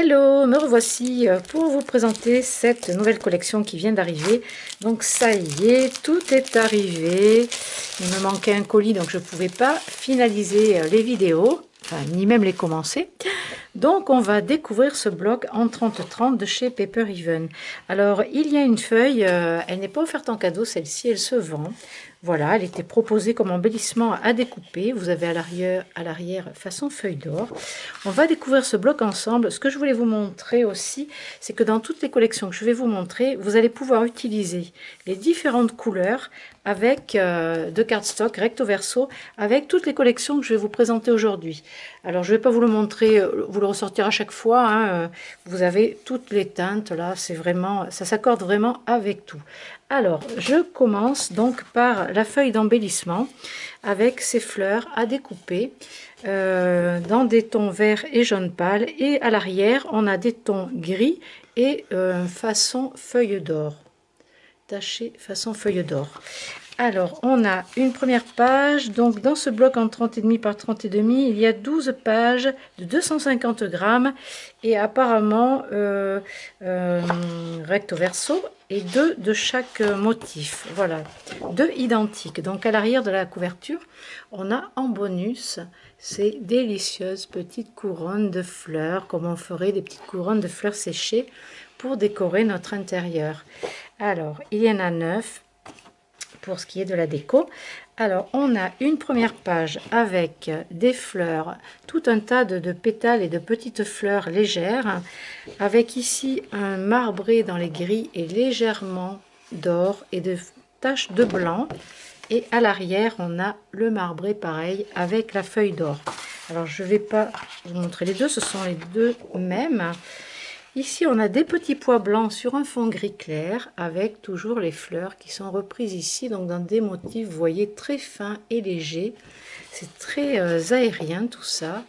Hello, me revoici pour vous présenter cette nouvelle collection qui vient d'arriver. Donc ça y est, tout est arrivé. Il me manquait un colis, donc je ne pouvais pas finaliser les vidéos, enfin, ni même les commencer. Donc on va découvrir ce bloc en 30-30 de chez Paper Even. Alors il y a une feuille, elle n'est pas offerte en cadeau, celle-ci elle se vend. Voilà, elle était proposée comme embellissement à découper. Vous avez à l'arrière façon feuille d'or. On va découvrir ce bloc ensemble. Ce que je voulais vous montrer aussi, c'est que dans toutes les collections que je vais vous montrer, vous allez pouvoir utiliser les différentes couleurs avec de cardstock recto verso, avec toutes les collections que je vais vous présenter aujourd'hui. Alors je ne vais pas vous le montrer, vous le ressortir à chaque fois, hein, vous avez toutes les teintes là, c'est vraiment, ça s'accorde vraiment avec tout. Alors je commence donc par la feuille d'embellissement avec ces fleurs à découper dans des tons verts et jaune pâle, et à l'arrière on a des tons gris et façon feuille d'or, taché façon feuille d'or. Alors, on a une première page. Donc, dans ce bloc en 30,5 par 30,5, il y a 12 pages de 250 grammes et apparemment recto verso et 2 de chaque motif. Voilà, 2 identiques. Donc, à l'arrière de la couverture, on a en bonus ces délicieuses petites couronnes de fleurs, comme on ferait des petites couronnes de fleurs séchées pour décorer notre intérieur. Alors, il y en a 9. Pour ce qui est de la déco. Alors on a une première page avec des fleurs, tout un tas de pétales et de petites fleurs légères, avec ici un marbré dans les gris et légèrement d'or et de taches de blanc, et à l'arrière on a le marbré pareil avec la feuille d'or. Alors je ne vais pas vous montrer les deux, ce sont les deux mêmes. Ici, on a des petits pois blancs sur un fond gris clair, avec toujours les fleurs qui sont reprises ici, donc dans des motifs, vous voyez, très fins et légers. C'est très aérien tout ça.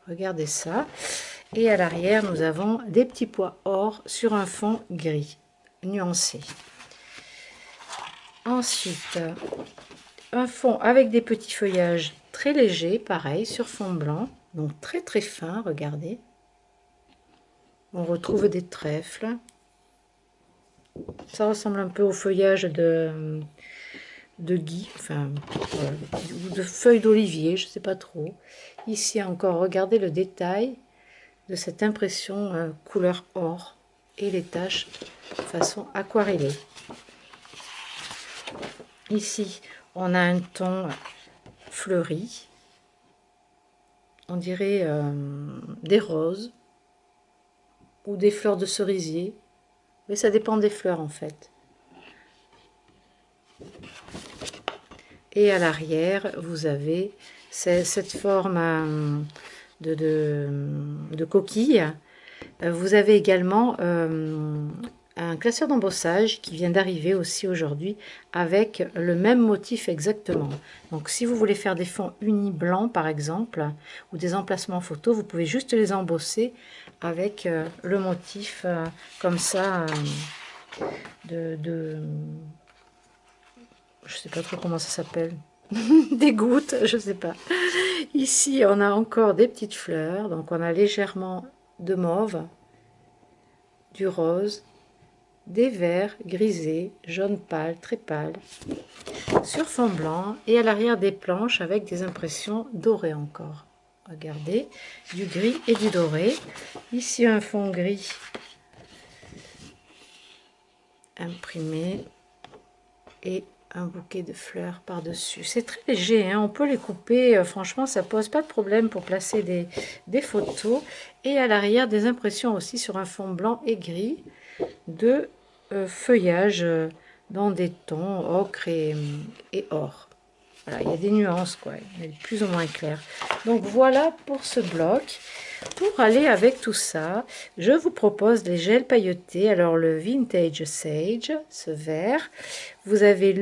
Regardez ça. Et à l'arrière, nous avons des petits pois or sur un fond gris, nuancé. Ensuite, un fond avec des petits feuillages très légers, pareil, sur fond blanc, donc très très fin, regardez. On retrouve des trèfles. Ça ressemble un peu au feuillage de gui, enfin, ou de feuilles d'olivier, je ne sais pas trop. Ici encore, regardez le détail de cette impression couleur or et les taches façon aquarellée. Ici, on a un ton fleuri. On dirait des roses ou des fleurs de cerisier, mais ça dépend des fleurs en fait. Et à l'arrière, vous avez cette forme de coquille. Vous avez également un classeur d'embossage qui vient d'arriver aussi aujourd'hui avec le même motif exactement. Donc si vous voulez faire des fonds unis blancs par exemple, ou des emplacements photos, vous pouvez juste les embosser avec le motif comme ça je sais pas trop comment ça s'appelle, des gouttes, je sais pas. Ici on a encore des petites fleurs, donc on a légèrement de mauve, du rose, des verts grisés, jaune pâle, très pâle, sur fond blanc, et à l'arrière des planches avec des impressions dorées encore. Regardez, du gris et du doré. Ici un fond gris imprimé et un bouquet de fleurs par-dessus. C'est très léger, hein, on peut les couper, franchement ça pose pas de problème pour placer des photos. Et à l'arrière des impressions aussi sur un fond blanc et gris de feuillage dans des tons ocre et or. Voilà, il y a des nuances quoi, il est plus ou moins clair. Donc voilà pour ce bloc. Pour aller avec tout ça, je vous propose les gels pailletés. Alors le Vintage Sage, ce vert, vous avez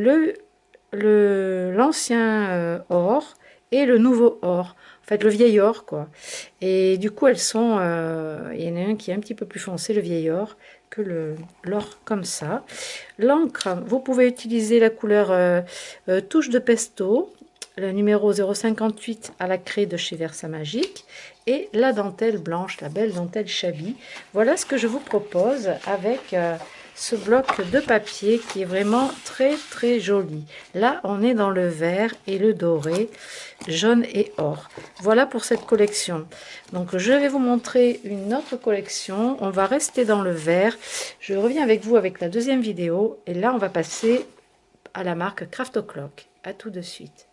l'ancien or et le nouveau or. En fait, le vieil or, quoi. Et du coup, elles sont... il y en a un qui est un petit peu plus foncé, le vieil or, que l'or comme ça. L'encre, vous pouvez utiliser la couleur touche de pesto. le numéro 058 à la craie de chez Versamagic et la dentelle blanche, la belle dentelle Chabi. Voilà ce que je vous propose avec ce bloc de papier qui est vraiment très très joli. Là on est dans le vert et le doré, jaune et or. Voilà pour cette collection. Donc je vais vous montrer une autre collection. On va rester dans le vert. Je reviens avec vous avec la deuxième vidéo et là on va passer à la marque Craft O'Clock. À tout de suite.